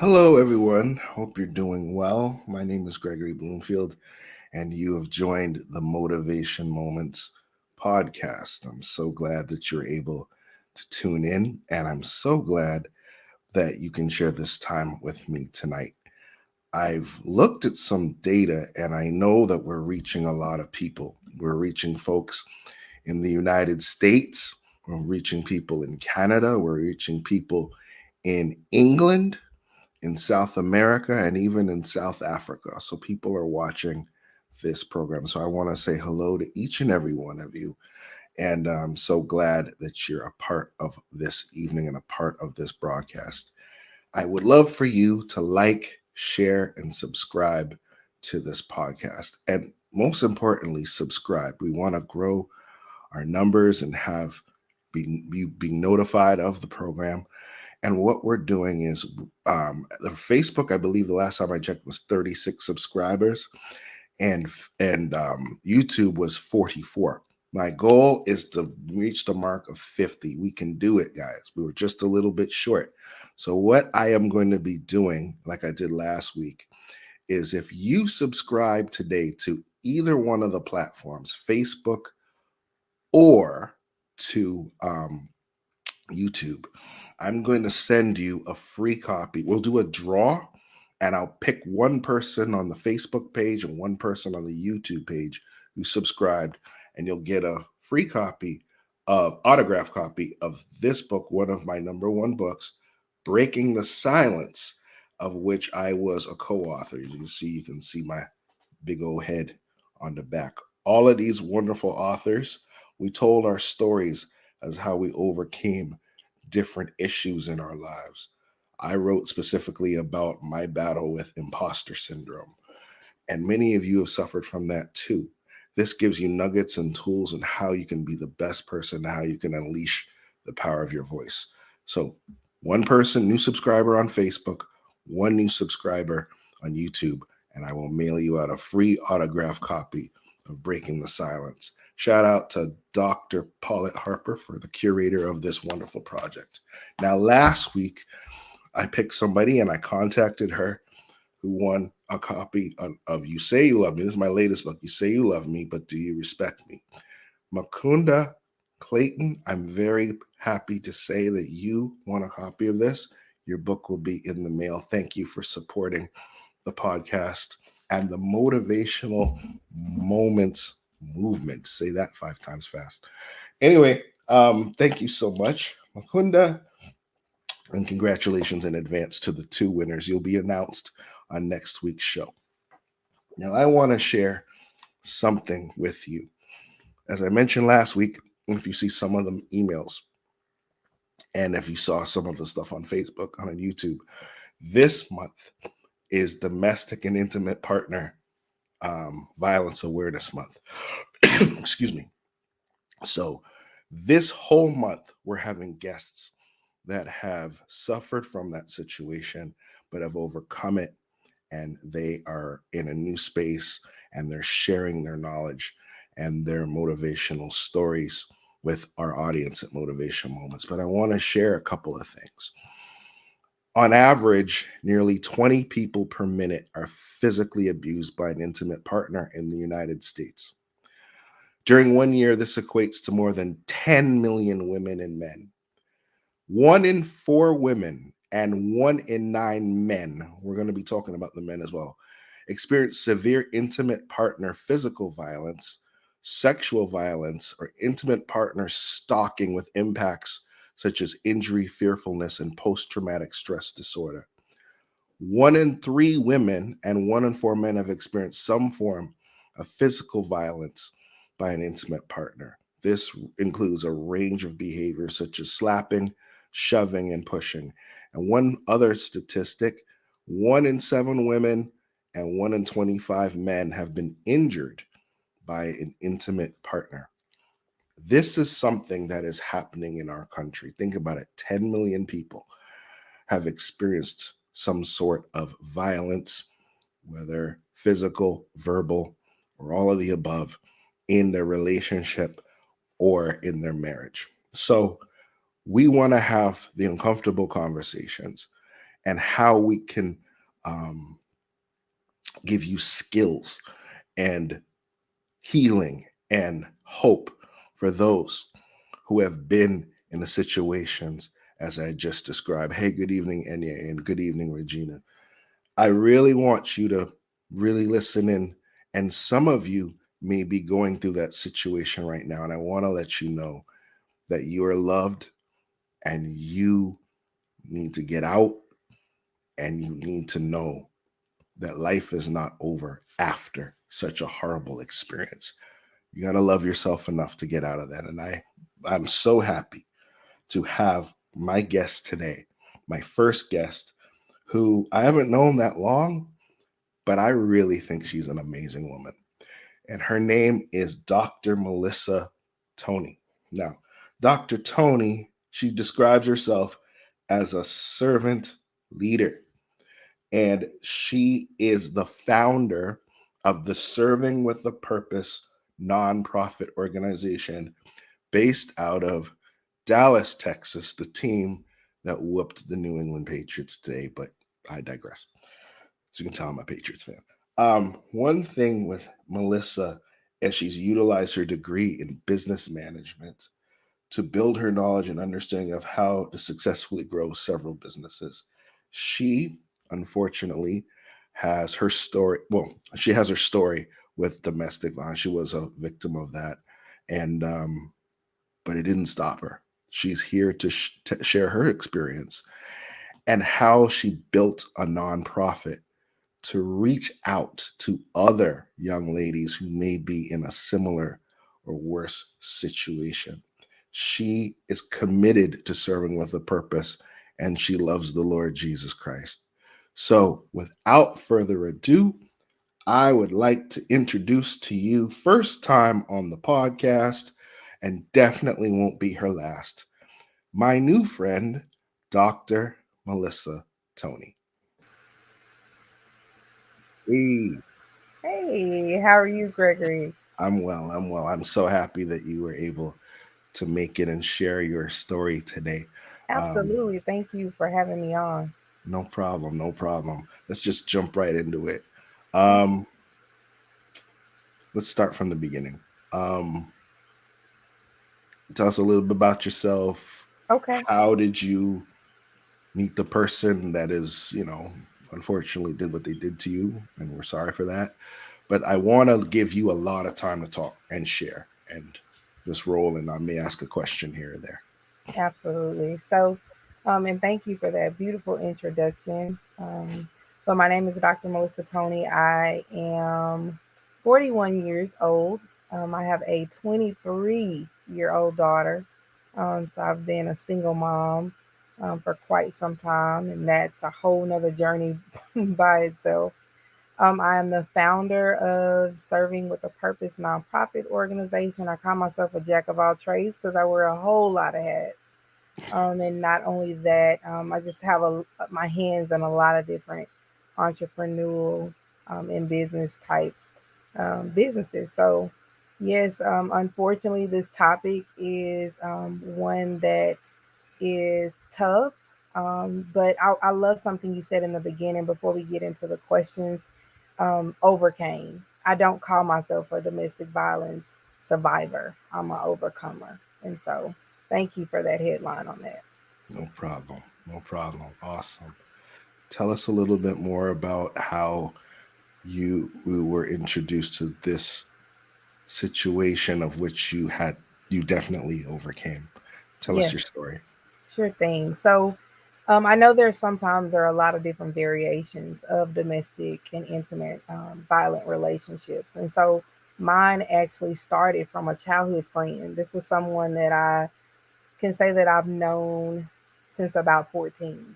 Hello, everyone. Hope you're doing well. My name is Gregory Bloomfield, and you have joined the Motivation Moments podcast. I'm so glad that you're able to tune in, and I'm so glad that you can share this time with me tonight. I've looked at some data, and I know that we're reaching a lot of people. We're reaching folks in the United States, we're reaching people in Canada, we're reaching people in England, in South America, and even in South Africa. So people are watching this program. So I want to say hello to each and every one of you. And I'm so glad that you're a part of this evening and a part of this broadcast. I would love for you to like, share, and subscribe to this podcast. And most importantly, subscribe. We want to grow our numbers and have you be notified of the program. And what we're doing is the Facebook, I believe the last time I checked was 36 subscribers, and YouTube was 44. My goal is to reach the mark of 50. We can do it, guys. We were just a little bit short. So what I am going to be doing, like I did last week, is if you subscribe today to either one of the platforms, Facebook or to YouTube, I'm going to send you a free copy. We'll do a draw, and I'll pick one person on the Facebook page and one person on the YouTube page who subscribed, and you'll get a free copy of autograph copy of this book, one of my number one books, Breaking the Silence, of which I was a co-author. As you can see my big old head on the back. All of these wonderful authors, we told our stories as how we overcame different issues in our lives. I wrote specifically about my battle with imposter syndrome, and many of you have suffered from that too. This gives you nuggets and tools on how you can be the best person, how you can unleash the power of your voice. So, one person, new subscriber on Facebook, one new subscriber on YouTube, and I will mail you out a free autograph copy of Breaking the Silence. Shout out to Dr. Paulette Harper for the curator of this wonderful project. Now, last week, I picked somebody and I contacted her who won a copy of You Say You Love Me. This is my latest book, You Say You Love Me, But Do You Respect Me? Makunda Clayton, I'm very happy to say that you won a copy of this. Your book will be in the mail. Thank you for supporting the podcast and the Motivational Moments movement. Say that 5 times fast. Anyway, thank you so much, Makunda, and congratulations in advance to the 2 winners. You'll be announced on next week's show. Now, I want to share something with you. As I mentioned last week, if you see some of the emails, and if you saw some of the stuff on Facebook, on YouTube, this month is Domestic and Intimate Partner Violence Awareness Month. Excuse me. So, this whole month, we're having guests that have suffered from that situation, but have overcome it, and they are in a new space, and they're sharing their knowledge and their motivational stories with our audience at Motivation Moments. But I want to share a couple of things. On average, nearly 20 people per minute are physically abused by an intimate partner in the United States. During 1 year, this equates to more than 10 million women and men. 1 in 4 women and 1 in 9 men, we're going to be talking about the men as well, experience severe intimate partner physical violence, sexual violence, or intimate partner stalking with impacts such as injury, fearfulness, and post-traumatic stress disorder. 1 in 3 women and 1 in 4 men have experienced some form of physical violence by an intimate partner. This includes a range of behaviors such as slapping, shoving, and pushing. And one other statistic, 1 in 7 women and 1 in 25 men have been injured by an intimate partner. This is something that is happening in our country. Think about it. 10 million people have experienced some sort of violence, whether physical, verbal, or all of the above, in their relationship or in their marriage. So we want to have the uncomfortable conversations. and how we can um, give you skills and healing and hope for those who have been in the situations as I just described. Hey, good evening, Enya, and good evening, Regina. I really want you to really listen in. And some of you may be going through that situation right now. And I want to let you know that you are loved and you need to get out and you need to know that life is not over after such a horrible experience. You got to love yourself enough to get out of that. And I'm so happy to have my guest today, my first guest, who I haven't known that long, but I really think she's an amazing woman. And her name is Dr. Melissa Toney. Now, Dr. Toney, she describes herself as a servant leader, and she is the founder of the Serving with a Purpose nonprofit organization based out of Dallas, Texas, the team that whooped the New England Patriots today. But I digress. As you can tell, I'm a Patriots fan. One thing with Melissa is she's utilized her degree in business management to build her knowledge and understanding of how to successfully grow several businesses. She, unfortunately, has her story. Well, she has her story with domestic violence. She was a victim of that, and but it didn't stop her. She's here to share her experience and how she built a nonprofit to reach out to other young ladies who may be in a similar or worse situation. She is committed to serving with a purpose and she loves the Lord Jesus Christ. So, without further ado, I would like to introduce to you, first time on the podcast, and definitely won't be her last, my new friend, Dr. Melissa Toney. Hey, Hey, how are you, Gregory? I'm well. I'm well. I'm so happy that you were able to make it and share your story today. Um, Absolutely. Thank you for having me on. no problem. No problem. Let's just jump right into it. Um, let's start from the beginning. Um, tell us a little bit about yourself. Okay, How did you meet the person that is, unfortunately did what they did to you? And we're sorry for that. But I want to give you a lot of time to talk and share and just roll. And I may ask a question here or there. absolutely. And thank you for that beautiful introduction. But my name is Dr. Melissa Toney. I am 41 years old. I have a 23-year-old daughter. So I've been a single mom for quite some time, and that's a whole nother journey by itself. I am the founder of Serving with a Purpose nonprofit organization. I call myself a jack of all trades because I wear a whole lot of hats. And not only that, I just have my hands in a lot of different entrepreneurial and business type businesses. So, yes, unfortunately, this topic is one that is tough. But I love something you said in the beginning before we get into the questions. Overcame. I don't call myself a domestic violence survivor. I'm an overcomer. And so thank you for that headline on that. No problem. No problem. Awesome. Tell us a little bit more about how you were introduced to this situation of which you definitely overcame. Tell us Yes, your story. sure thing. I know sometimes there are a lot of different variations of domestic and intimate violent relationships. And so mine actually started from a childhood friend. This was someone that I can say that I've known since about 14.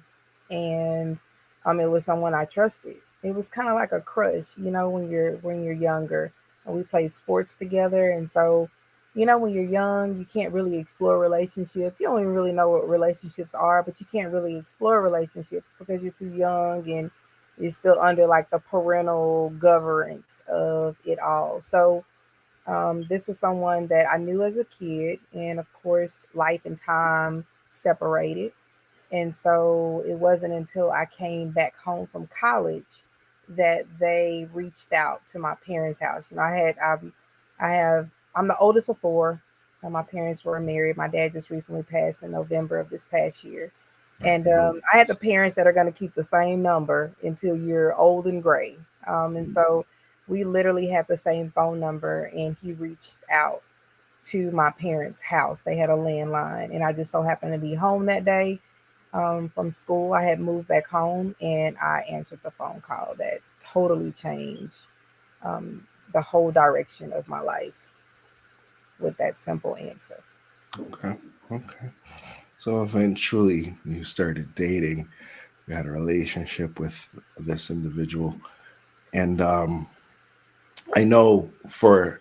And it was someone I trusted. It was kind of like a crush, when you're younger. And we played sports together. And so, when you're young, you can't really explore relationships. You don't even really know what relationships are, but you can't really explore relationships because you're too young and you're still under like the parental governance of it all. So this was someone that I knew as a kid, and of course, life and time separated. And so it wasn't until I came back home from college that they reached out to my parents' house. I have, I'm the oldest of four. My parents were married. My dad just recently passed in November of this past year. My And I have the condolences. parents that are going to keep the same number until you're old and gray. And Mm, so we literally had the same phone number, and he reached out to my parents' house. They had a landline, and I just so happened to be home that day from school. I had moved back home, and I answered the phone call that totally changed um, the whole direction of my life with that simple answer. okay. Okay. So eventually you started dating, you had a relationship with this individual. And I know for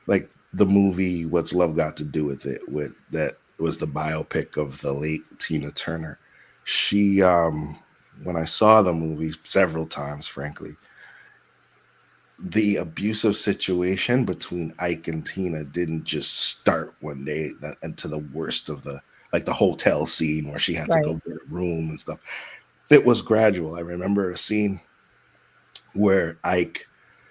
like the movie What's Love Got to Do with It, with that was the biopic of the late Tina Turner. She when I saw the movie several times, frankly, the abusive situation between Ike and Tina didn't just start one day into the worst of the, like the hotel scene where she had to Right. go get a room and stuff. It was gradual. I remember a scene where Ike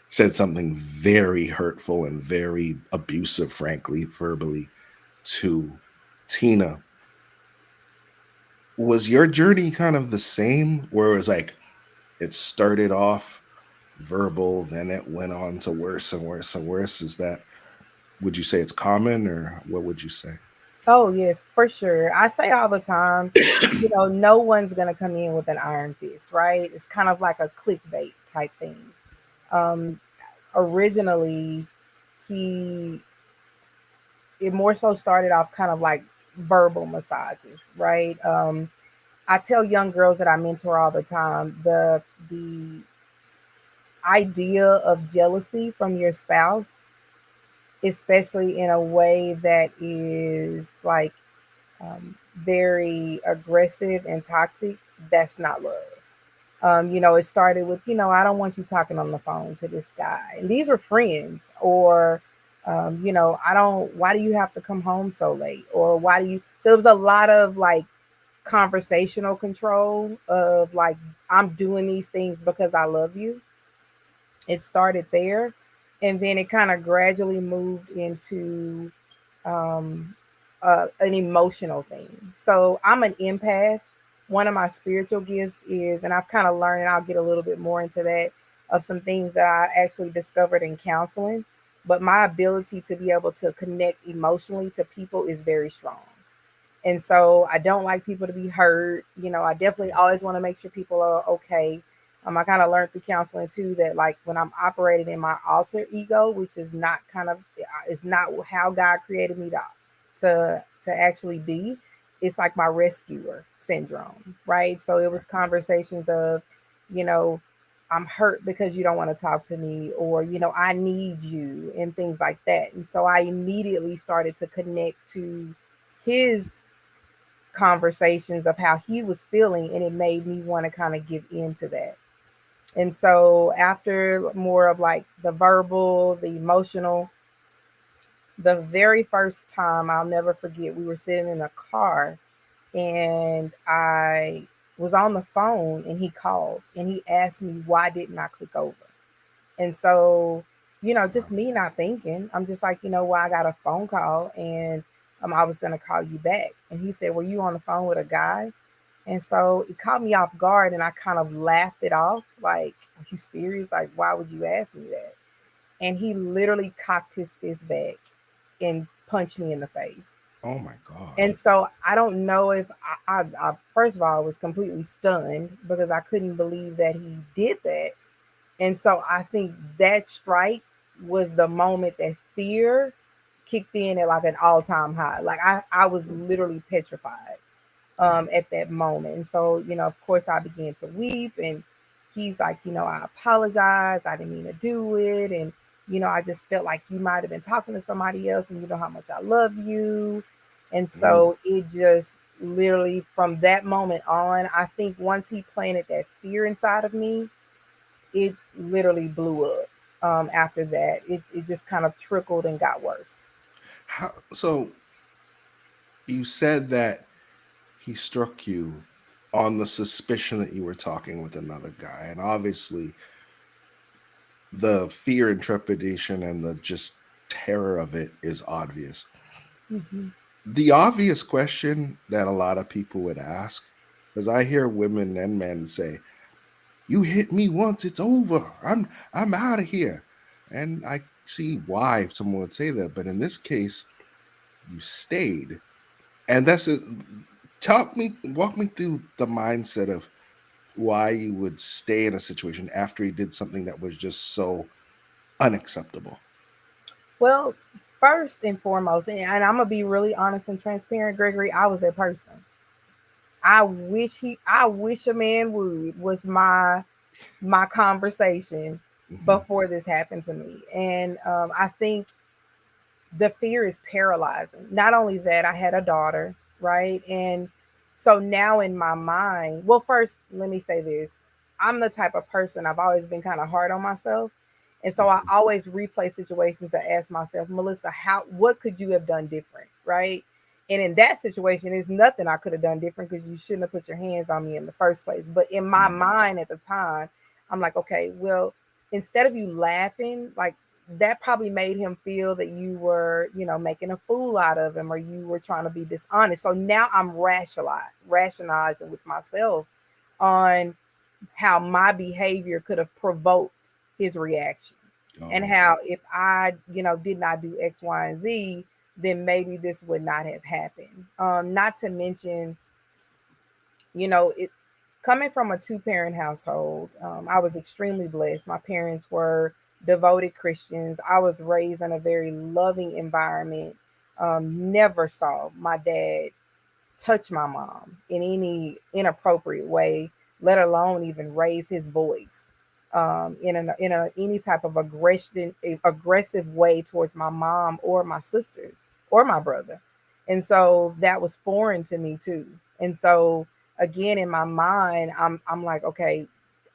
said something very hurtful and very abusive, frankly, verbally, to Tina. Was your journey kind of the same, where it was like it started off verbal, then it went on to worse and worse and worse? Is that, would you say it's common, or what would you say? Oh, yes, for sure. I say all the time, no one's going to come in with an iron fist, right? It's kind of like a clickbait type thing. Um, Originally, he it more so started off kind of like verbal massages, right? I tell young girls that I mentor all the time, the idea of jealousy from your spouse, especially in a way that is like very aggressive and toxic, that's not love. It started with, I don't want you talking on the phone to this guy. And these were friends, or, I don't, why do you have to come home so late? Or why do you, so it was a lot of like conversational control of like, I'm doing these things because I love you. It started there. And then it kind of gradually moved into um, an emotional thing. So I'm an empath. One of my spiritual gifts is, and I've kind of learned, and I'll get a little bit more into that, of some things that I actually discovered in counseling. But my ability to be able to connect emotionally to people is very strong. And so I don't like people to be hurt. I definitely always want to make sure people are okay. I kind of learned through counseling too that like when I'm operating in my alter ego, which is not it's not how God created me to actually be. It's like my rescuer syndrome, right? So it was conversations of, you know, I'm hurt because you don't want to talk to me, or I need you, and things like that. And so I immediately started to connect to his conversations of how he was feeling, and it made me want to kind of give into that. And so after more of like the verbal, the emotional, the very first time I'll never forget, we were sitting in a car, and I was on the phone, and he called and he asked me why didn't I click over. And so, just me not thinking, I'm just like, well, I got a phone call, and I was going to call you back. And he said, were you on the phone with a guy? And so it caught me off guard, and I kind of laughed it off. Like, are you serious? Like, why would you ask me that? And he literally cocked his fist back and punched me in the face. Oh my God. And so I don't know if I first of all was completely stunned because I couldn't believe that he did that. And so I think that strike was the moment that fear kicked in at like an all-time high. Like I was literally petrified Yeah. at that moment. And so, of course I began to weep, and he's like, I apologize. I didn't mean to do it. And, I just felt like you might have been talking to somebody else, and you know how much I love you. And Mm. so it just literally from that moment on, I think once he planted that fear inside of me, it literally blew up. After that, it just kind of trickled and got worse. How, so you said that he struck you. on the suspicion that you were talking with another guy, and obviously the fear and trepidation and the just terror of it is obvious. Hmm. The obvious question that a lot of people would ask, because I hear women and men say, "You hit me once, it's over. I'm out of here," and I see why someone would say that. But in this case, you stayed, and that's a, walk me through the mindset of why you would stay in a situation after he did something that was just so unacceptable. Well, first and foremost, and I'm gonna be really honest and transparent, Gregory, I was that person. I wish a man would was my conversation Hmm. before this happened to me. And I think the fear is paralyzing. Not only that, I had a daughter, right? And so now in my mind, well, first, let me say this. I'm the type of person, I've always been kind of hard on myself. And so I always replay situations to ask myself, Melissa, what could you have done different? Right. And in that situation, there's nothing I could have done different because you shouldn't have put your hands on me in the first place. But in my Yeah. mind at the time, I'm like, okay, well, instead of you laughing, like that probably made him feel that you were, making a fool out of him or you were trying to be dishonest. So now I'm rationalizing with myself on how my behavior could have provoked his reaction. And Oh, how if I, did not do X, Y, and Z, then maybe this would not have happened. Not to mention, it coming from a two-parent household. I was extremely blessed. My parents were devoted Christians. I was raised in a very loving environment. Never saw my dad touch my mom in any inappropriate way, let alone even raise his voice in any type of aggressive way towards my mom or my sisters or my brother. And so that was foreign to me too. And so again in my mind, I'm like, okay,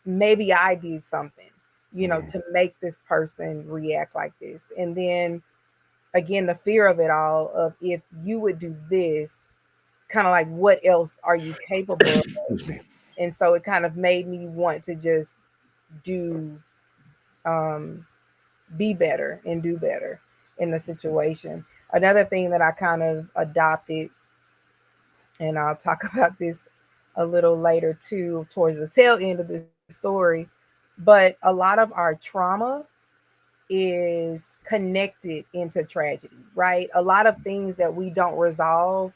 maybe I did something, mm, to make this person react like this. And then again, the fear of it all of if you would do this, kind of like what else are you capable of? excuse me. And so it kind of made me want to just do um be better and do better in the situation. Another thing that I kind of adopted, and I'll talk about this a little later too towards the tail end of this story, but a lot of our trauma is connected into tragedy, right? A lot of things that we don't resolve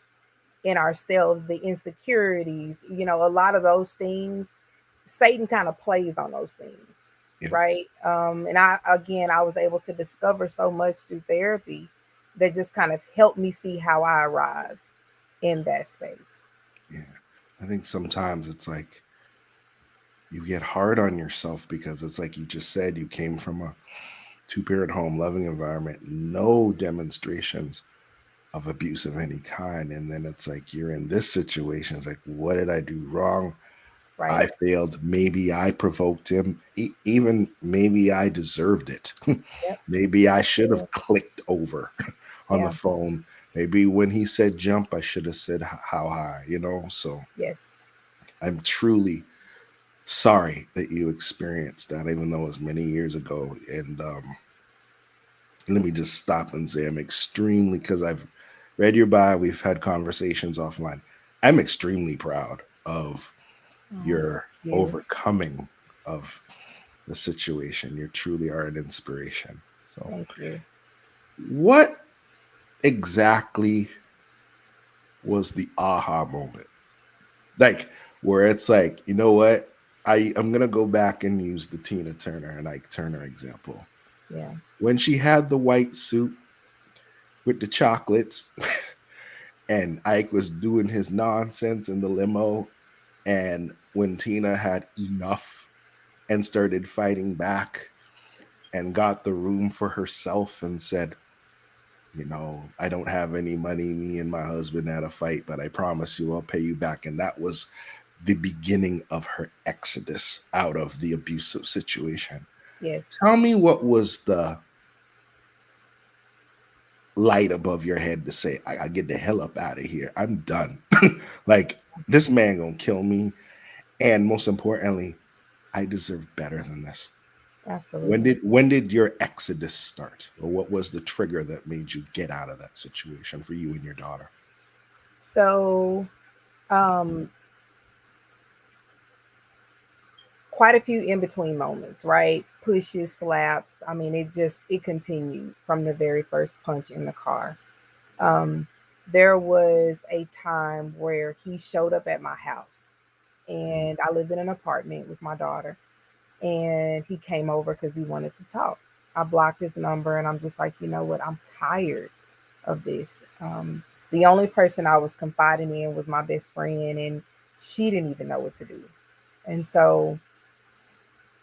in ourselves, the insecurities, a lot of those things, Satan kind of plays on those things, Yeah, right? And I was able to discover so much through therapy that just kind of helped me see how I arrived in that space. yeah. I think sometimes it's like you get hard on yourself because it's like you just said, you came from a two-parent home, loving environment, no demonstrations of abuse of any kind. And then it's like you're in this situation. It's like, what did I do wrong? I Right. failed. Maybe I provoked him. Even maybe I deserved it. Yep. Maybe I should Yeah. have clicked over on the Yeah. phone. Maybe when he said jump, I should have said how high, So Yes. I'm truly sorry that you experienced that, even though it was many years ago. And let me just stop and say I'm extremely, because I've read your bio, we've had conversations offline. I'm extremely proud of Oh, your thank you. overcoming of the situation. You truly are an inspiration. So, Thank you. what exactly was the aha moment? Like, where it's like, you know what? I'm gonna go back and use the Tina Turner and Ike Turner example. Yeah. When she had the white suit with the chocolates, and Ike was doing his nonsense in the limo, and when Tina had enough and started fighting back and got the room for herself and said, I don't have any money. Me and my husband had a fight, but I promise you I'll pay you back. And that was the beginning of her exodus out of the abusive situation. Yes. Tell me what was the light above your head to say, I get the hell up out of here. I'm done. Like, this man gonna kill me. And most importantly, I deserve better than this. Absolutely. When did your exodus start? Or what was the trigger that made you get out of that situation for you and your daughter? So, um, quite a few in between moments, right? Pushes, slaps. I mean, it continued from the very first punch in the car. Um, there was a time where he showed up at my house, Mm, and I lived in an apartment with my daughter, and he came over because he wanted to talk. I blocked his number, and I'm just like, you know what? I'm tired of this. The only person I was confiding in was my best friend, and she didn't even know what to do. And so,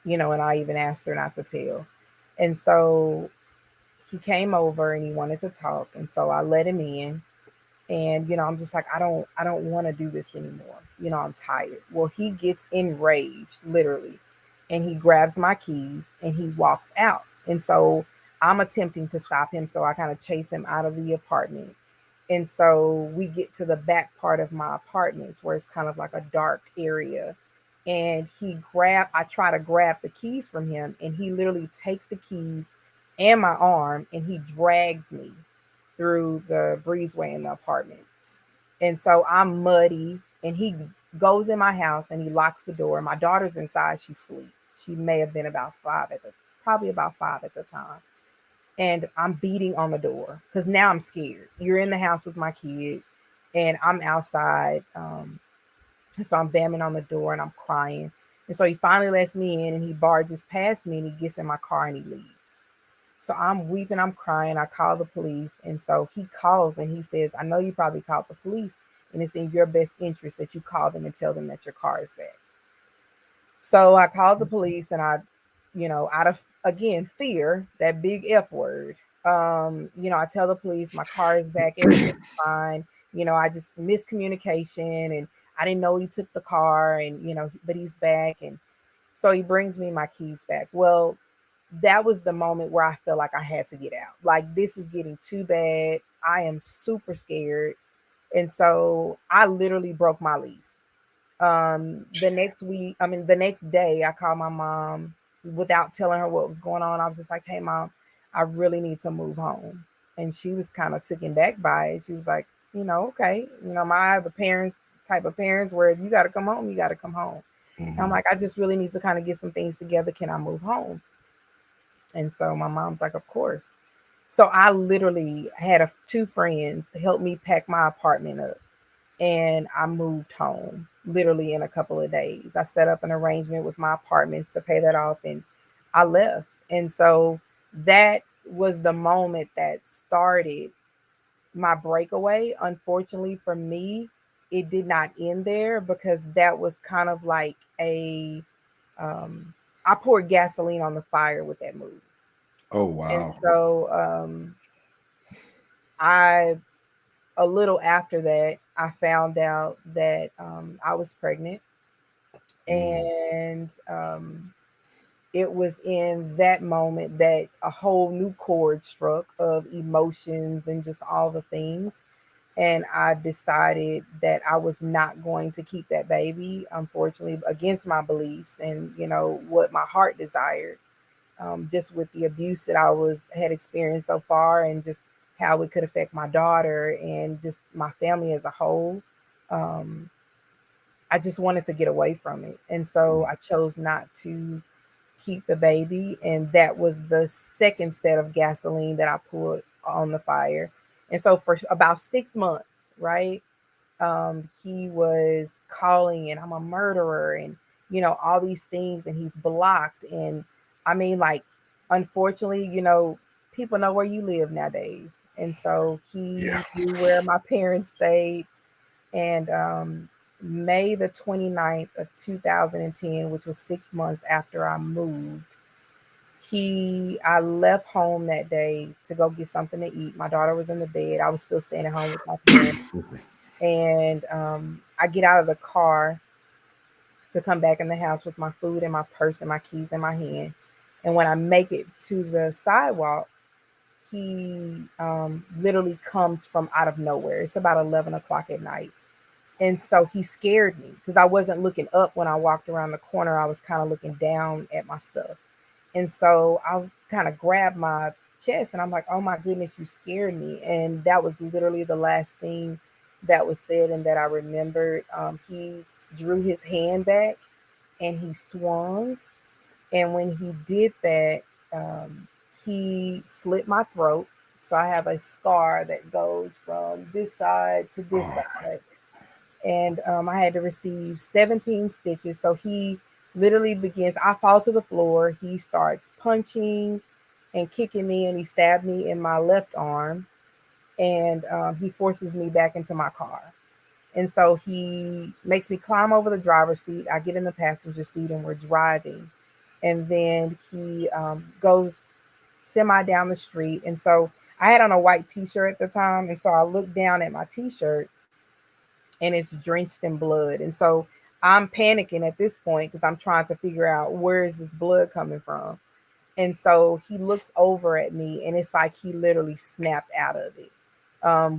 and I even asked her not to tell. And so he came over and he wanted to talk, and so I let him in. And I'm just like, I don't want to do this anymore. I'm tired. Well, he gets enraged, literally, and he grabs my keys and he walks out. And so I'm attempting to stop him, so I kind of chase him out of the apartment. And so we get to the back part of my apartments where it's kind of like a dark area. And I try to grab the keys from him, and he literally takes the keys and my arm and he drags me through the breezeway in the apartments. And so I'm muddy, and he goes in my house and he locks the door. My daughter's inside, she's asleep. She may have been probably about 5 at the time. And I'm beating on the door because now I'm scared. You're in the house with my kid, and I'm outside. So I'm banging on the door and I'm crying. And so he finally lets me in, and he barges past me and he gets in my car and he leaves. So I'm weeping, I'm crying. I call the police. And so he calls and he says, I know you probably called the police, and it's in your best interest that you call them and tell them that your car is back. So I called the police, and out of, again, fear, that big F word, I tell the police my car is back, everything's fine. I just miscommunication, and I didn't know he took the car, and, but he's back. And so he brings me my keys back. Well, that was the moment where I felt like I had to get out. Like, this is getting too bad. I am super scared. And so I literally broke my lease. The next day, I called my mom without telling her what was going on. I was just like, hey, mom, I really need to move home. And she was kind of taken back by it. She was like, okay, my the parents type of parents where if you got to come home, you got to come home. And I'm mhm. like, I just really need to kind of get some things together. Can I move home? And so my mom's like, of course. So I literally had two friends to help me pack my apartment up, and I moved home literally in a couple of days. I set up an arrangement with my apartments to pay that off, and I left. And so that was the moment that started my breakaway. Unfortunately for me, it did not end there because that was kind of like I poured gasoline on the fire with that move. Oh, And wow. so I a little after that, I found out that I was pregnant, Mm, and it was in that moment that a whole new chord struck of emotions and just all the things. And I decided that I was not going to keep that baby, unfortunately, against my beliefs and what my heart desired. Just with the abuse that I had experienced so far, and just how it could affect my daughter and just my family as a whole. Um, I just wanted to get away from it, and so I chose not to keep the baby, and that was the second set of gasoline that I poured on the fire. And so for about 6 months, right, he was calling and I'm a murderer and all these things, and he's blocked. And I mean, like, unfortunately, people know where you live nowadays. And so yeah. he knew where my parents stayed. And May the 29th of 2010, which was 6 months after I moved, I left home that day to go get something to eat. My daughter was in the bed. I was still staying at home with my parents. And I get out of the car to come back in the house with my food and my purse and my keys in my hand. And when I make it to the sidewalk, he literally comes from out of nowhere. It's about 11 o'clock at night. And so he scared me because I wasn't looking up when I walked around the corner. I was kind of looking down at my stuff. And so I kind of grabbed my chest and I'm like, oh my goodness, you scared me. And that was literally the last thing that was said and that I remembered. He drew his hand back and he swung. And when he did that, he slit my throat. So I have a scar that goes from this side to this Oh, side. And I had to receive 17 stitches. So he literally begins, I fall to the floor. He starts punching and kicking me, and he stabbed me in my left arm. And he forces me back into my car. And so he makes me climb over the driver's seat. I get in the passenger seat and we're driving. And then he goes semi down the street. And so I had on a white t shirt at the time. And so I looked down at my t shirt and it's drenched in blood. And so I'm panicking at this point because I'm trying to figure out where is this blood coming from. And so he looks over at me and it's like he literally snapped out of it,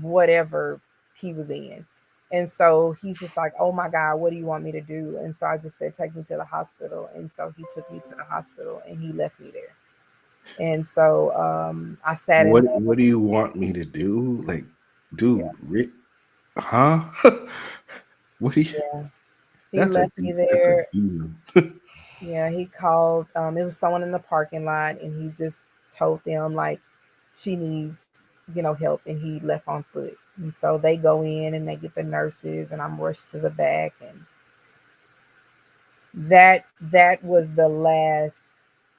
whatever he was in. And so he's just like, oh my God, what do you want me to do? And so I just said, take me to the hospital. And so he took me to the hospital and he left me there. And so I sat in there. what do you want me to do? Like, Yeah, dude, huh? What do you? yeah. He left me That's a there. demon. Yeah, he called. It was someone in the parking lot, and he just told them like she needs, help, and he left on foot. And so they go in and they get the nurses, and I'm rushed to the back, and that was the last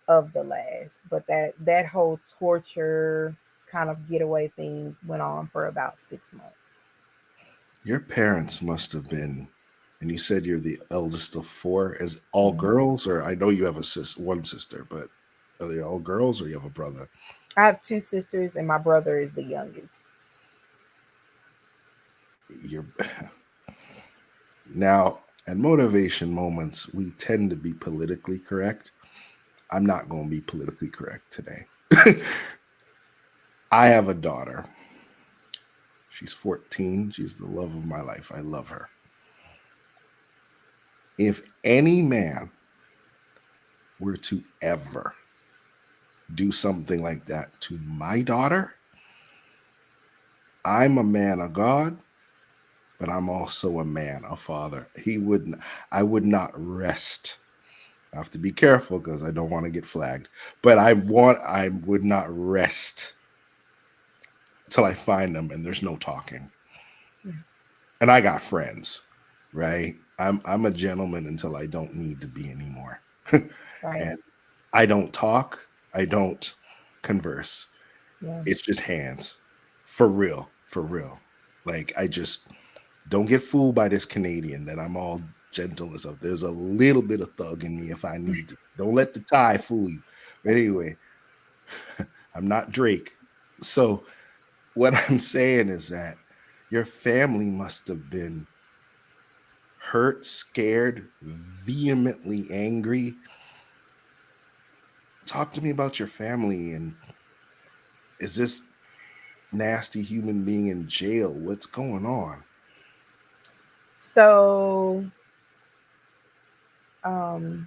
of the last. But that whole torture kind of getaway thing went on for about 6 months. Your parents must have been, and you said you're the eldest of four. As all Mhm. girls, or I know you have one sister, but are they all girls, or you have a brother? I have two sisters, and my brother is the youngest. You're now at motivation moments. We tend to be politically correct. I'm not going to be politically correct today. I have a daughter. She's 14. She's the love of my life. I love her. If any man were to ever do something like that to my daughter, I'm a man of God, but I'm also a man, a father. I would not rest. I have to be careful because I don't want to get flagged. But I would not rest till I find them and there's no talking. Yeah. And I got friends, right? I'm a gentleman until I don't need to be anymore. Right. And I don't talk, I don't converse. Yeah. It's just hands. For real, for real. Like I just don't get fooled by this Canadian that I'm all gentle and stuff. There's a little bit of thug in me if I need to. Don't let the tie fool you. But anyway, I'm not Drake. So what I'm saying is that your family must have been hurt, scared, vehemently angry. Talk to me about your family, and is this nasty human being in jail? What's going on? So um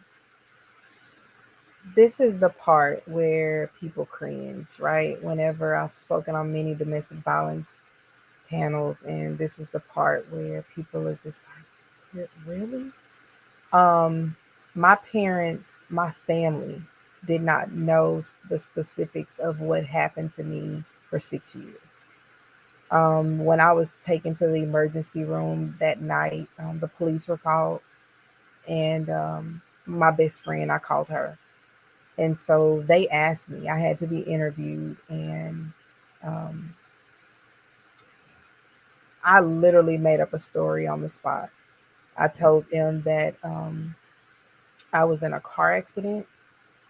this is the part where people cringe, right? Whenever I've spoken on many domestic violence panels, and this is the part where people are just like, really? Um, my parents, my family did not know the specifics of what happened to me for 6 years. When I was taken to the emergency room that night, the police were called, and my best friend, I called her. And so they asked me, I had to be interviewed, and um, I literally made up a story on the spot. I told them that I was in a car accident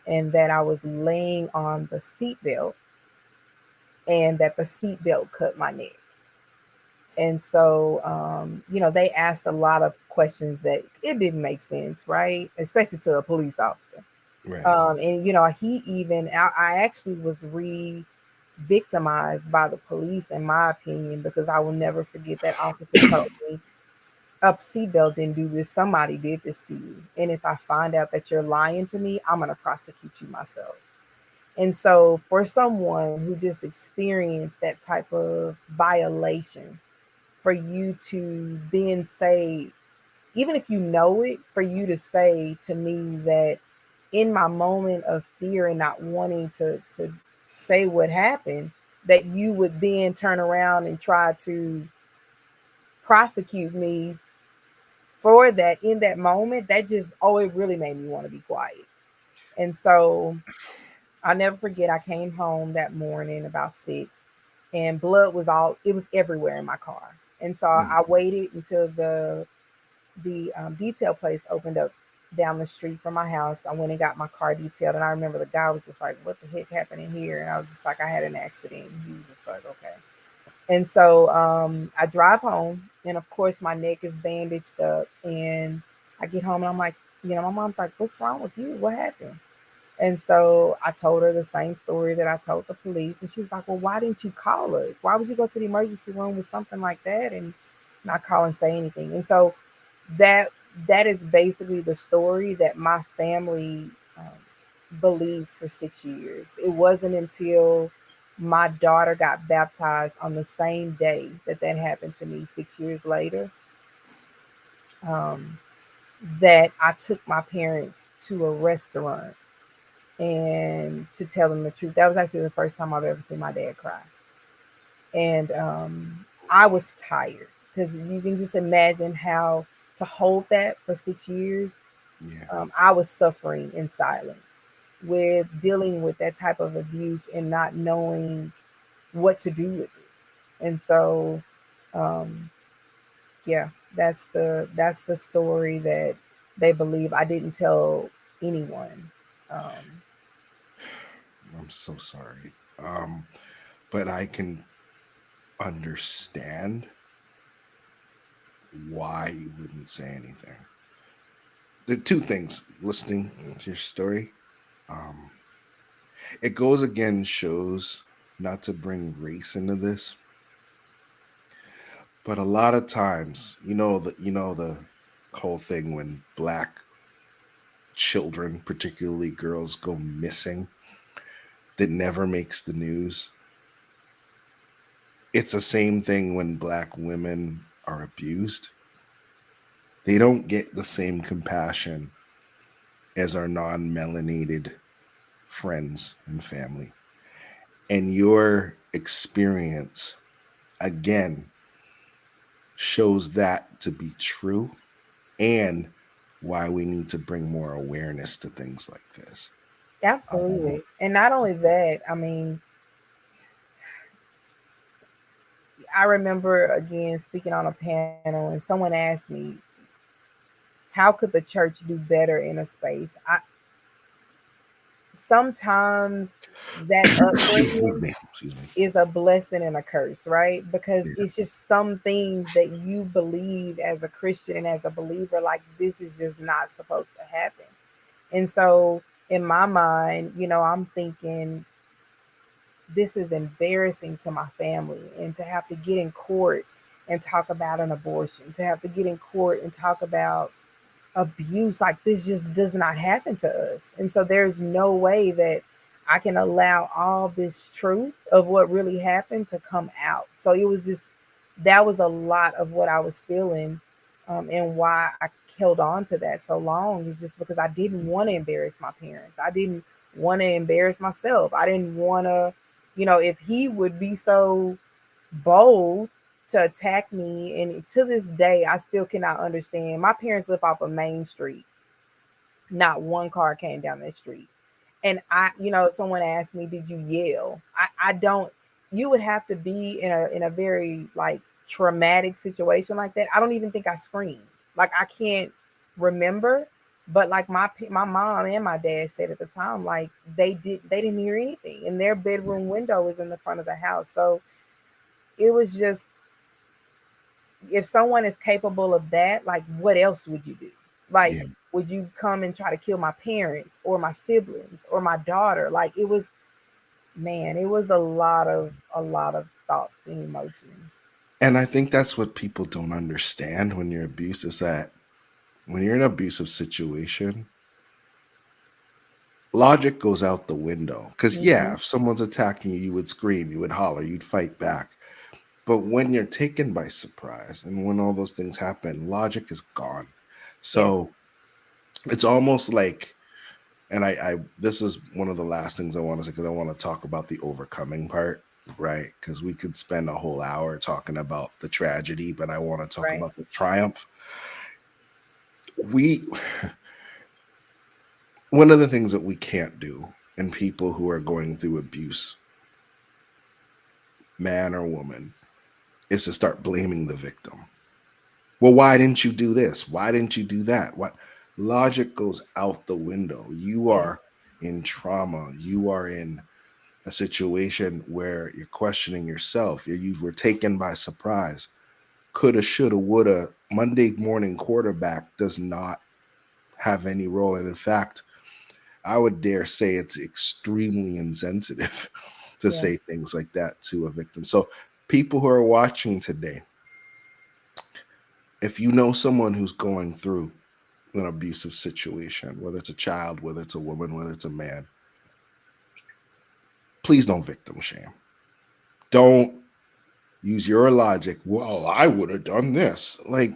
and that I was laying on the seatbelt and that the seatbelt cut my neck. And so, they asked a lot of questions that it didn't make sense, right? Especially to a police officer. Right. And he even, I actually was victimized by the police, in my opinion, because I will never forget that officer told me, a seatbelt didn't do this, somebody did this to you. And if I find out that you're lying to me, I'm going to prosecute you myself. And so for someone who just experienced that type of violation, for you to then say, even if you know it, for you to say to me that in my moment of fear and not wanting to say what happened, that you would then turn around and try to prosecute me for that in that moment, that just, oh, it really made me want to be quiet. And so I'll never forget, I came home that morning about 6, and blood was all, it was everywhere in my car. And so Mm. I waited until the detail place opened up down the street from my house. I went and got my car detailed, and I remember the guy was just like, "What the heck happened in here?" And I was just like, "I had an accident." And he was just like, "Okay." And so I drive home, and of course my neck is bandaged up, and I get home and I'm like, my mom's like, "What's wrong with you? What happened?" And so I told her the same story that I told the police, and she was like, "Well, why didn't you call us? Why would you go to the emergency room with something like that and not call and say anything?" And so that that is basically the story that my family believed for 6 years. It wasn't until my daughter got baptized on the same day that that happened to me 6 years later, um, that I took my parents to a restaurant and to tell them the truth. That was actually the first time I've ever seen my dad cry. And I was tired, because you can just imagine how to hold that for 6 years. Yeah. I was suffering in silence with dealing with that type of abuse and not knowing what to do with it. And so, um, yeah, that's the story that they believe I didn't tell anyone. Um, I'm so sorry. But I can understand why you wouldn't say anything. There are two things listening to your story. Um, it goes again, shows not to bring race into this, but a lot of times, the whole thing when black children, particularly girls, go missing, that never makes the news. It's the same thing when black women are abused. They don't get the same compassion as our non-melanated friends and family. And your experience, again, shows that to be true, and why we need to bring more awareness to things like this. Um, Absolutely. And not only that, I mean, I remember again speaking on a panel, and someone asked me, how could the church do better in a space? Sometimes that excuse upbringing me. Excuse me. is a blessing and a curse, right? Because Yeah. it's just some things that you believe as a Christian and as a believer, like this is just not supposed to happen. And so in my mind, I'm thinking, this is embarrassing to my family, and to have to get in court and talk about an abortion, to have to get in court and talk about abuse, like this just does not happen to us. And so there's no way that I can allow all this truth of what really happened to come out. So it was just, that was a lot of what I was feeling, and why I held on to that so long is just because I didn't want to embarrass my parents. I didn't want to embarrass myself. I didn't want to, if he would be so bold to attack me. And to this day, I still cannot understand. My parents live off of Main Street. Not one car came down that street. And someone asked me, "Did you yell?" I don't. You would have to be in a very like traumatic situation like that. I don't even think I screamed. Like I can't remember. But like my mom and my dad said at the time, like they didn't hear anything, and their bedroom window was in the front of the house. So it was just, if someone is capable of that, like what else would you do? Like, Yeah. would you come and try to kill my parents or my siblings or my daughter? Like it was, man, it was a lot of thoughts and emotions. And I think that's what people don't understand when you're abused is that when you're in an abusive situation, logic goes out the window. Because, yeah, Hmm. if someone's attacking you, you would scream, you would holler, you'd fight back. But when you're taken by surprise and when all those things happen, logic is gone. Yes. So it's almost like, and I this is one of the last things I want to say because I want to talk about the overcoming part, right? Because we could spend a whole hour talking about the tragedy, but I want to talk Right. about the triumph. We One of the things that we can't do in people who are going through abuse, man or woman, is to start blaming the victim. Well, why didn't you do this? Why didn't you do that? What logic goes out the window. You Yes. are in trauma. You are in a situation where you're questioning yourself. You were taken by surprise. Coulda, shoulda, woulda. Monday morning quarterback does not have any role. And in fact, I would dare say it's extremely insensitive to Yeah. say things like that to a victim. So, people who are watching today, if you know someone who's going through an abusive situation, whether it's a child, whether it's a woman, whether it's a man, please don't victim shame. Don't use your logic. Well, I would have done this. Like,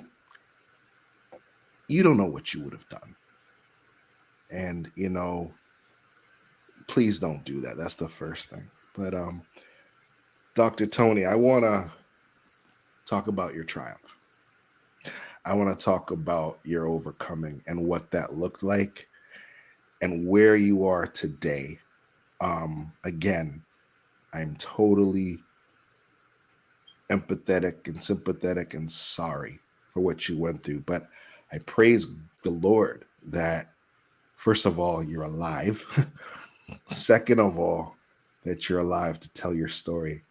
you don't know what you would have done. And, please don't do that. That's the first thing. But Dr. Toney, I want to talk about your triumph. I want to talk about your overcoming and what that looked like and where you are today. Again, I'm totally empathetic and sympathetic and sorry for what you went through. But I praise the Lord that, first of all, you're alive. Second of all, that you're alive to tell your story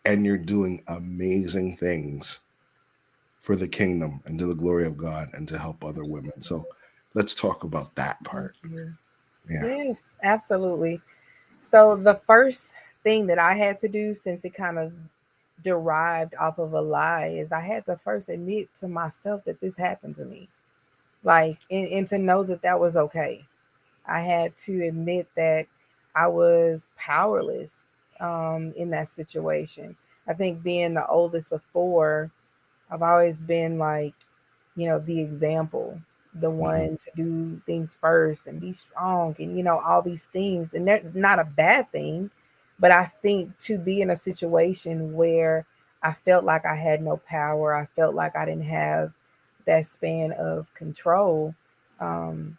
and you're doing amazing things for the kingdom and to the glory of God and to help other women. So let's talk about that Thank part. you. Yeah. Yes, absolutely. So the first thing that I had to do, since it kind of derived off of a lie, is I had to first admit to myself that this happened to me. Like, and to know that that was okay. I had to admit that I was powerless in that situation. I think being the oldest of four, I've always been like, the example, the Mm-hmm. one to do things first and be strong and, all these things. And they're not a bad thing. But I think to be in a situation where I felt like I had no power, I felt like I didn't have that span of control, um,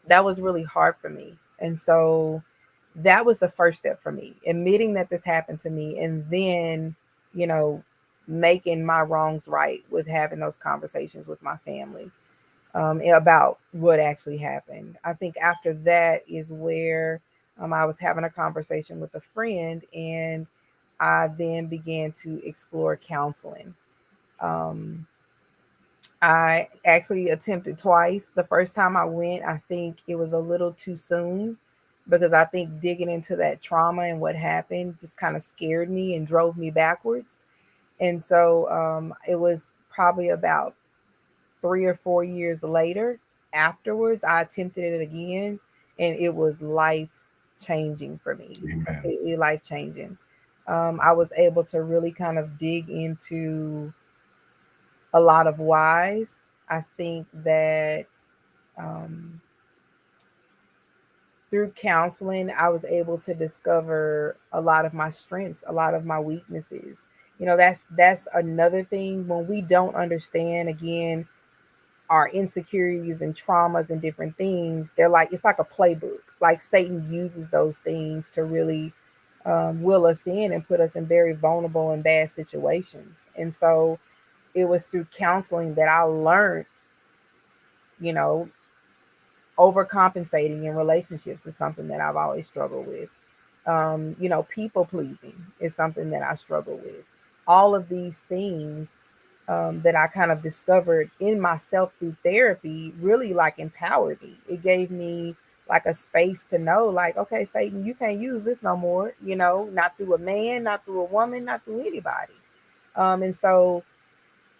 that was really hard for me. And so that was the first step for me, admitting that this happened to me, and then, you know, making my wrongs right with having those conversations with my family about what actually happened. I think after that is where I was having a conversation with a friend, and I then began to explore counseling. Um, I actually attempted twice. The first time I went, I think it was a little too soon, because I think digging into that trauma and what happened just kind of scared me and drove me backwards. And so it was probably about 3 or 4 years later, afterwards, I attempted it again, and it was life changing for me, Amen. completely life changing. I was able to really kind of dig into a lot of whys. I think that um, through counseling, I was able to discover a lot of my strengths, a lot of my weaknesses. That's another thing when we don't understand, again, our insecurities and traumas and different things. They're like, it's like a playbook. Like, Satan uses those things to really will us in and put us in very vulnerable and bad situations. And so it was through counseling that I learned, you know, overcompensating in relationships is something that I've always struggled with. People pleasing is something that I struggle with. All of these things that I kind of discovered in myself through therapy really like empowered me. It gave me like a space to know, like, okay, Satan, you can't use this no more, not through a man, not through a woman, not through anybody. And so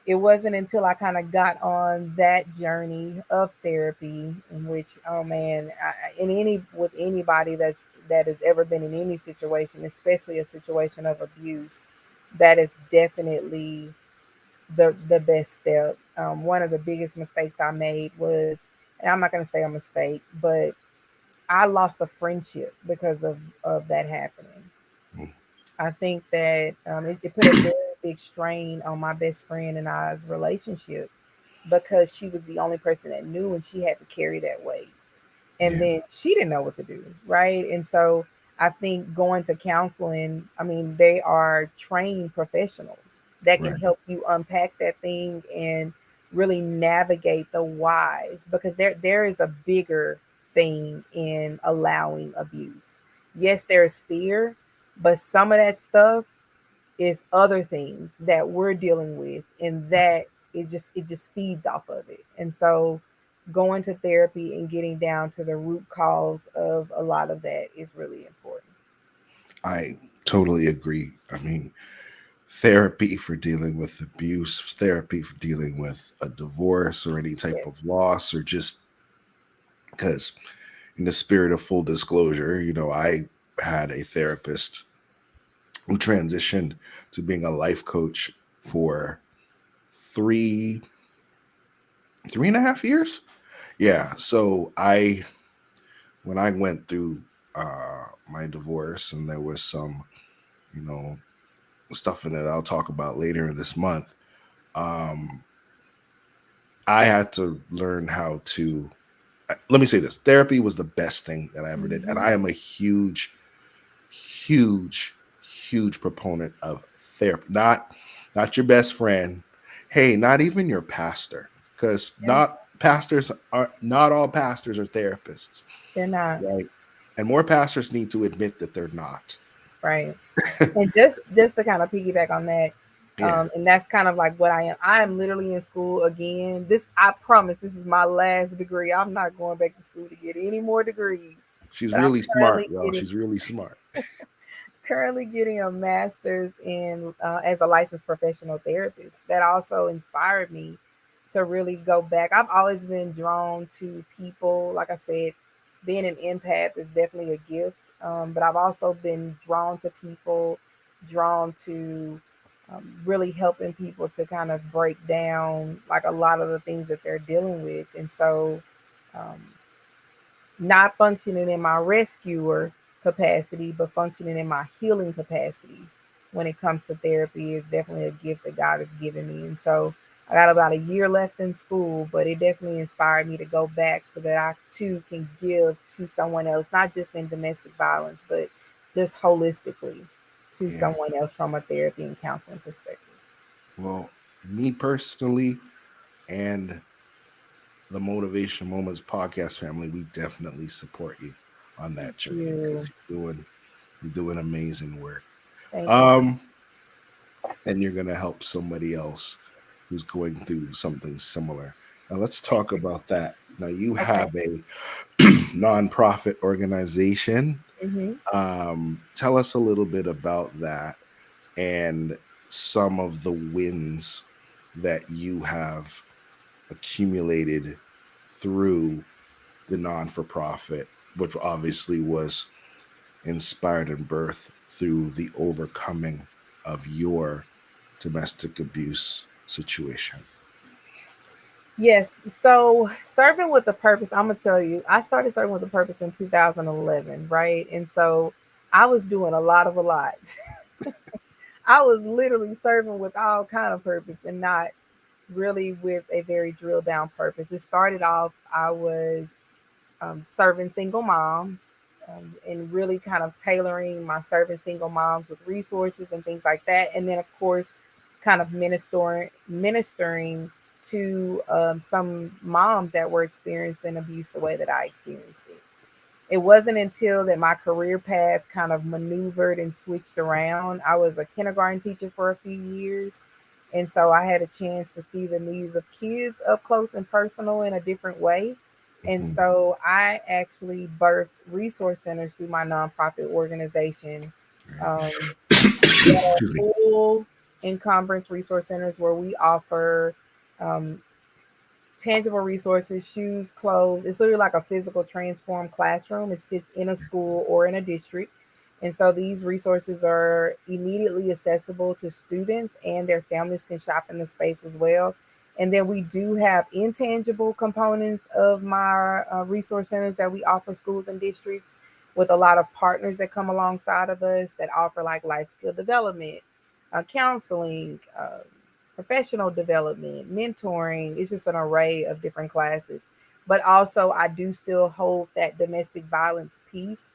it wasn't until I kind of got on that journey of therapy, in which, oh man, in any with anybody that has ever been in any situation, especially a situation of abuse, that is definitely the best step. One of the biggest mistakes I made was, and I'm not going to say a mistake, but I lost a friendship because of that happening. Mm. I think that it put a very big strain on my best friend and I's relationship because she was the only person that knew and she had to carry that weight. And Yeah, then she didn't know what to do, right? And so I think going to counseling, I mean, they are trained professionals that can right. help you unpack that thing and really navigate the whys, because there is a bigger thing in allowing abuse. Yes, there's fear, but some of that stuff is other things that we're dealing with, and that it just feeds off of it. And so going to therapy and getting down to the root cause of a lot of that is really important. I totally agree. I mean, therapy for dealing with abuse, therapy for dealing with a divorce or any type Yes. of loss, or just because, in the spirit of full disclosure, I had a therapist who transitioned to being a life coach for three, 3.5 years. Yeah. So when I went through my divorce, and there was some, you know, stuff in it that I'll talk about later this month. Um, I had to learn how to. Let me say this: therapy was the best thing that I ever did, and Hmm. I am a huge, huge proponent of therapy. Not your best friend. Hey, not even your pastor, because Yeah, not all pastors are therapists, they're not. right? And more pastors need to admit that they're not. Right. And just to kind of piggyback on that, Yeah, and that's kind of like what I am. I am literally in school again. This, I promise, this is my last degree. I'm not going back to school to get any more degrees. she's But I'm really smart, currently y'all. getting She's really smart. a master's in as a licensed professional therapist. That also inspired me to really go back. I've always been drawn to people. Like I said, being an empath is definitely a gift, but I've also been drawn to people, drawn to really helping people to kind of break down like a lot of the things that they're dealing with. And so um, not functioning in my rescuer capacity, but functioning in my healing capacity when it comes to therapy is definitely a gift that God has given me. And so I got about a year left in school, but it definitely inspired me to go back so that I too can give to someone else, not just in domestic violence, but just holistically to Yeah. someone else from a therapy and counseling perspective. Well, me personally, and the Motivation Moments podcast family, we definitely support you on Thank that journey, because you. you're doing amazing work. Thank you. Um, and you're gonna help somebody else who's going through something similar. Now let's talk about that. Now you Okay. have a nonprofit organization. Hmm. Tell us a little bit about that and some of the wins that you have accumulated through the non for profit, which obviously was inspired and birthed through the overcoming of your domestic abuse situation. Yes. So serving with a purpose, I'm gonna tell you, I started serving with a purpose in 2011, right? And so I was doing a lot. I was literally serving with all kind of purpose and not really with a very drilled down purpose. It started off, I was serving single moms, and really kind of tailoring my serving single moms with resources and things like that. And then, of course, kind of ministering to some moms that were experiencing abuse the way that I experienced it. It wasn't until that my career path kind of maneuvered and switched around. I was a kindergarten teacher for a few years. And so I had a chance to see the needs of kids up close and personal in a different way. And Mhm. so I actually birthed resource centers through my nonprofit organization. Um, Excuse me. Full encumbrance resource centers where we offer um, tangible resources, shoes, clothes. It's literally like a physical transformed classroom. It sits in a school or in a district. And so these resources are immediately accessible to students, and their families can shop in the space as well. And then we do have intangible components of my resource centers that we offer schools and districts, with a lot of partners that come alongside of us that offer like life skill development, counseling, professional development, mentoring. It's just an array of different classes. But also, I do still hold that domestic violence piece.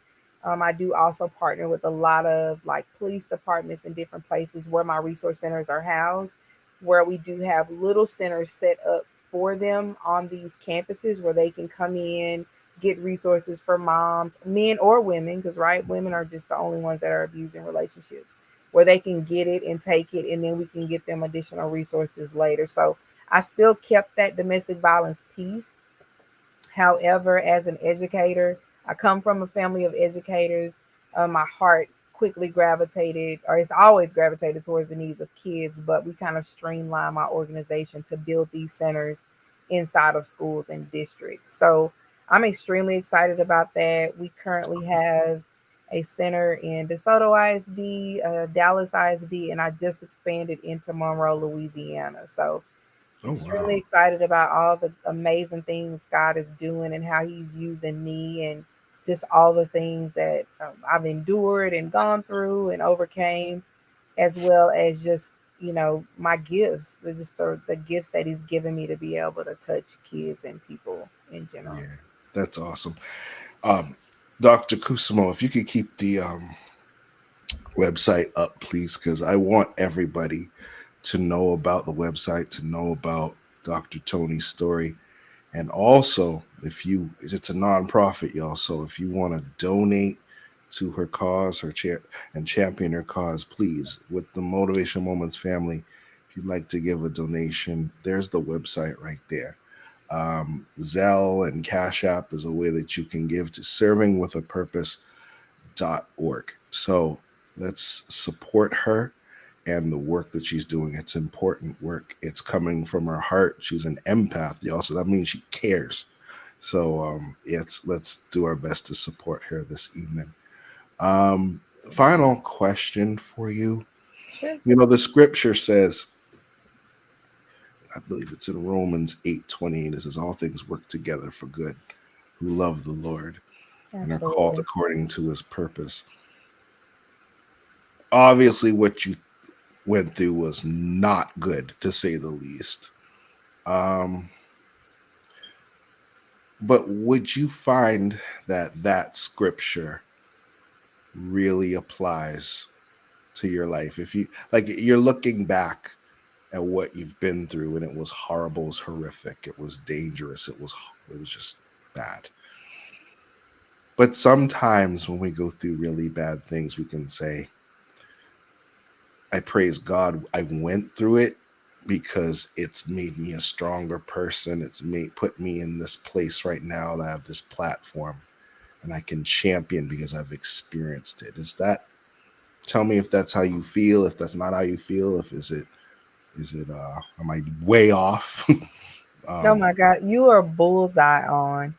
I do also partner with a lot of like police departments in different places where my resource centers are housed, where we do have little centers set up for them on these campuses where they can come in, get resources for moms, men or women, because right, women are just the only ones that are abusing relationships, where they can get it and take it, and then we can get them additional resources later. So I still kept that domestic violence piece. However, as an educator, I come from a family of educators. My heart quickly gravitated, or it's always gravitated towards the needs of kids, but we kind of streamline my organization to build these centers inside of schools and districts. So I'm extremely excited about that. We currently have a center in DeSoto ISD, Dallas ISD, and I just expanded into Monroe, Louisiana. So Oh extremely wow. excited about all the amazing things God is doing and how He's using me, and just all the things that I've endured and gone through and overcame, as well as just my gifts, just the gifts that He's given me to be able to touch kids and people in general. Yeah, that's awesome. Um, Dr. Kusimo, if you could keep the website up, please, because I want everybody to know about the website, to know about Dr. Toney's story. And also, if you, it's a nonprofit, y'all. So if you want to donate to her cause, and champion her cause, please, with the Motivation Moments family, if you'd like to give a donation, there's the website right there. Zelle and Cash App is a way that you can give to serving with a purpose.org. So let's support her and the work that she's doing. It's important work. It's coming from her heart. She's an empath, y'all. So that means she cares. So let's do our best to support her this evening. Um, Final question for you. Sure. You know, the scripture says, I believe it's in Romans 8:28. It says, all things work together for good who love the Lord and are called Absolutely. according to his purpose. Obviously, what you went through was not good, to say the least. Um, but would you find that that scripture really applies to your life? If you like, you're looking back at what you've been through, and it was horrible, it was horrific, it was dangerous, it was just bad. But sometimes when we go through really bad things, we can say, I praise God I went through it because it's made me a stronger person. It's made put me in this place right now that I have this platform and I can champion because I've experienced it. Is that, tell me if that's how you feel, if that's not how you feel, if is it am I way off? Oh um my God, you are bullseye on.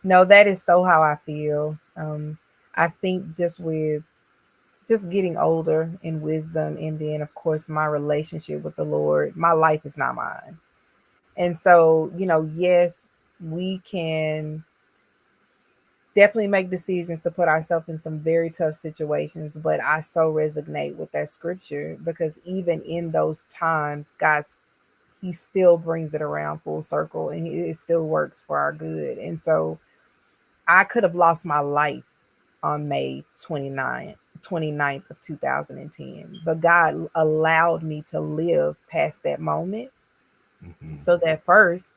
No, that is so how I feel. I think just getting older in wisdom, and then of course my relationship with the Lord, my life is not mine. And so, yes, we can definitely make decisions to put ourselves in some very tough situations, but I so resonate with that scripture, because even in those times, He still brings it around full circle, and it still works for our good. And so I could have lost my life on May 29th of 2010, but God allowed me to live past that moment, mhm. so that first,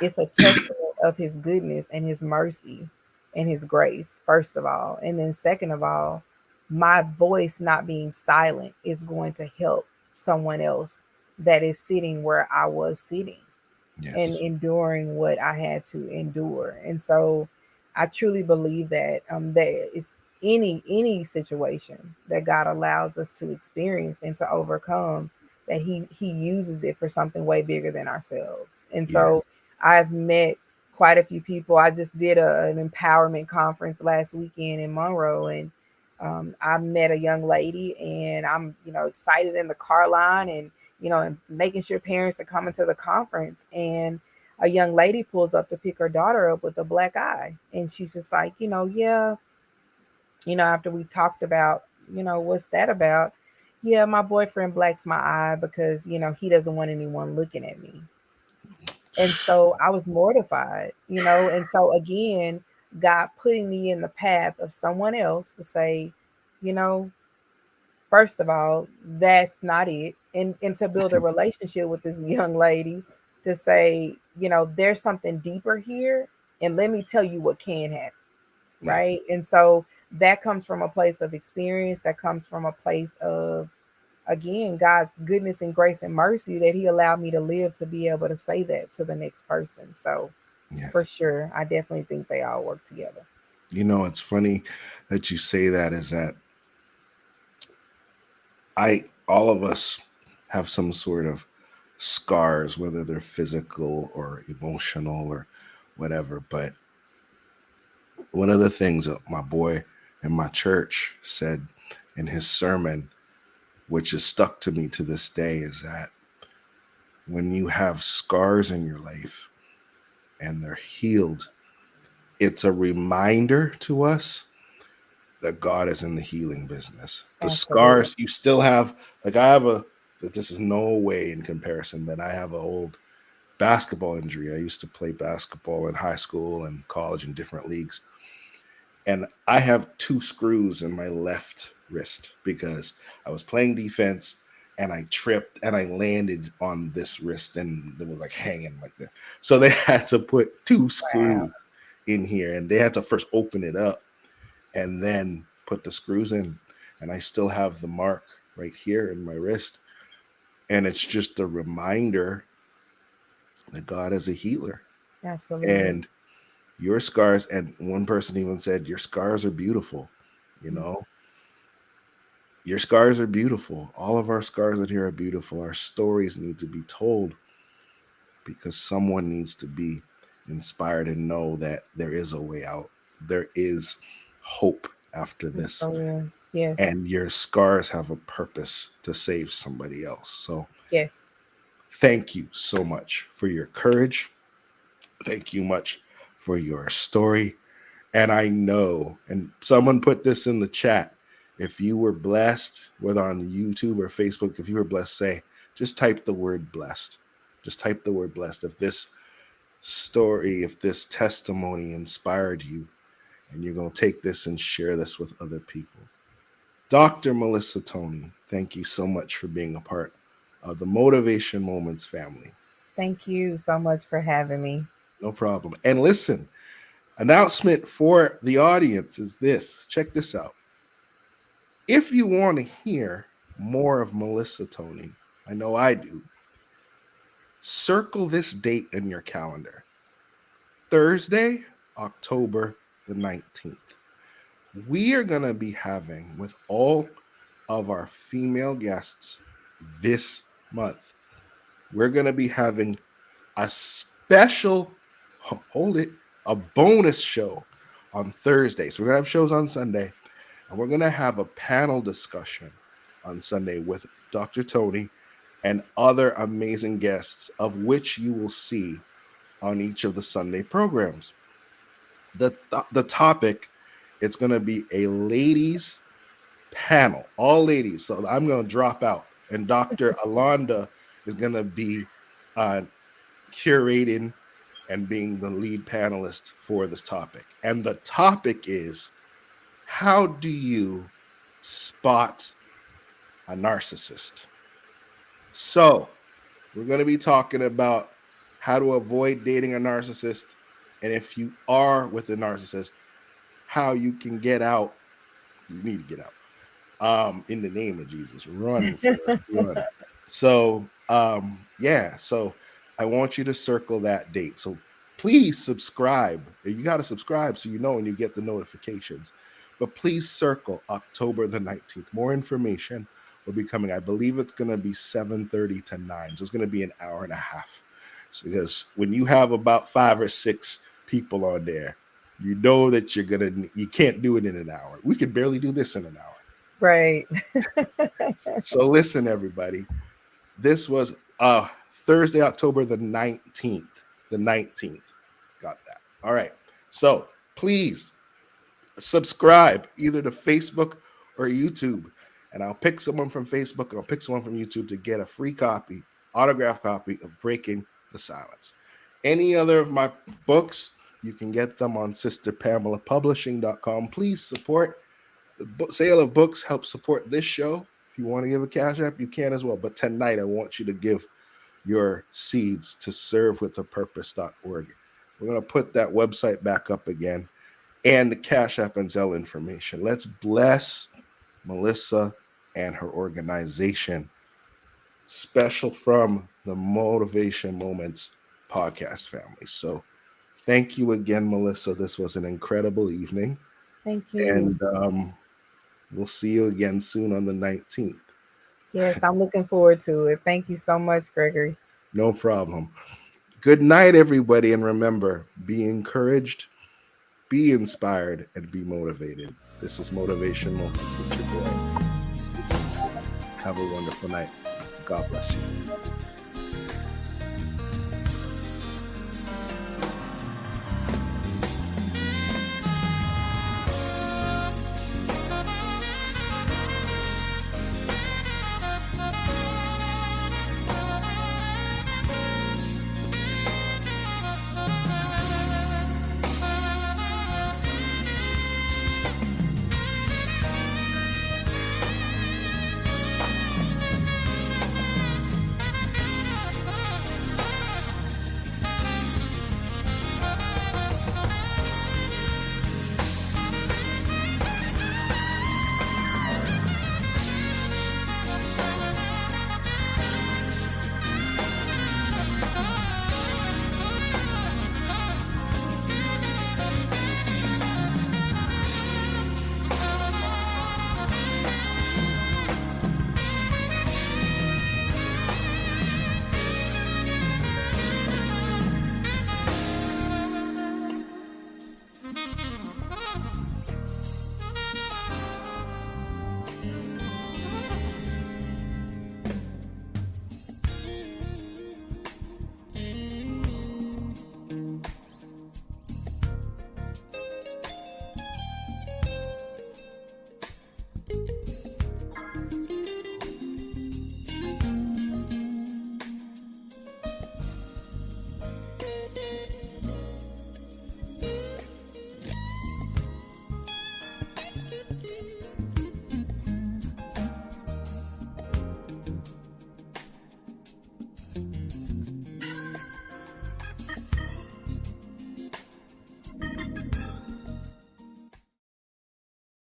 it's a testament of His goodness and His mercy and His grace, first of all. And then, second of all, my voice not being silent is going to help someone else that is sitting where I was sitting. and Yes. enduring what I had to endure. And so I truly believe that that it's any situation that God allows us to experience and to overcome, that he uses it for something way bigger than ourselves. And Yeah. so I've met quite a few people. I just did an empowerment conference last weekend in Monroe, and I met a young lady, and I'm excited in the car line, and making sure parents are coming to the conference. And a young lady pulls up to pick her daughter up with a black eye. And she's just like, yeah, after we talked about, what's that about? Yeah, my boyfriend blacks my eye because, he doesn't want anyone looking at me. And so I was mortified. And so again, God putting me in the path of someone else to say, you know, first of all, that's not it. And to build a relationship with this young lady, to say, there's something deeper here, and let me tell you what can happen, Yes. right? And so that comes from a place of experience, that comes from a place of, again, God's goodness and grace and mercy, that he allowed me to live to be able to say that to the next person. So Yes. for sure, I definitely think they all work together. It's funny that you say that, is that all of us have some sort of scars, whether they're physical or emotional or whatever. But one of the things that my boy in my church said in his sermon, which has stuck to me to this day, is that when you have scars in your life and they're healed, it's a reminder to us that God is in the healing business. The Absolutely. scars you still have, like this is no way in comparison, but I have an old basketball injury. I used to play basketball in high school and college in different leagues. And I have two screws in my left wrist because I was playing defense and I tripped and I landed on this wrist and it was like hanging like that. So they had to put two Wow. screws in here and they had to first open it up and then put the screws in. And I still have the mark right here in my wrist. And it's just a reminder that God is a healer. Absolutely. And your scars, and one person even said, your scars are beautiful. You Mm. know, your scars are beautiful. All of our scars in here are beautiful. Our stories need to be told because someone needs to be inspired and know that there is a way out. There is hope after That's this. so real. Yes. And your scars have a purpose to save somebody else. So Yes. thank you so much for your courage. Thank you much for your story. And I know, and someone put this in the chat, if you were blessed, whether on YouTube or Facebook, if you were blessed, say, just type the word blessed. Just type the word blessed. If this story, if this testimony inspired you, and you're going to take this and share this with other people. Dr. Melissa Toney, thank you so much for being a part of the Motivation Moments family. Thank you so much for having me. No problem. And listen, announcement for the audience is this. Check this out. If you want to hear more of Melissa Toney, I know I do, circle this date in your calendar. Thursday, October the 19th. We are going to be having with all of our female guests this month. We're going to be having a special, hold it, a bonus show on Thursday. So we're going to have shows on Sunday, and we're going to have a panel discussion on Sunday with Dr. Toney and other amazing guests, of which you will see on each of the Sunday programs. The topic, it's going to be a ladies panel, all ladies. So I'm going to drop out, and Dr. Alonda is going to be uh, curating and being the lead panelist for this topic. And the topic is, how do you spot a narcissist? So, we're going to be talking about how to avoid dating a narcissist. And if you are with a narcissist, how you can get out. You need to get out. In the name of Jesus, run, Forrest, run. So, yeah. So I want you to circle that date. So please subscribe. You got to subscribe so you know when you get the notifications. But please circle October the 19th. More information will be coming. I believe it's going to be 7:30 to 9. So it's going to be an hour and a half. So because when you have about 5 or 6 people on there, you know that you can't do it in an hour. We could barely do this in an hour. Right. So listen, everybody. This was Thursday, October the 19th. The 19th. Got that. All right. So please subscribe either to Facebook or YouTube. And I'll pick someone from Facebook and I'll pick someone from YouTube to get a free copy, autographed copy of Breaking the Silence. Any other of my books, you can get them on sisterpamelapublishing.com. Please support the sale of books, help support this show. If you want to give a cash app, you can as well. But tonight, I want you to give your seeds to servewithapurpose.org. We're going to put that website back up again and the cash app and Zelle information. Let's bless Melissa and her organization. Special from the Motivation Moments podcast family. So thank you again, Melissa. This was an incredible evening. Thank you. And we'll see you again soon on the 19th. Yes, I'm looking forward to it. Thank you so much, Gregory. No problem. Good night, everybody. And remember, be encouraged, be inspired, and be motivated. This is Motivation Moments with your boy. Have a wonderful night. God bless you.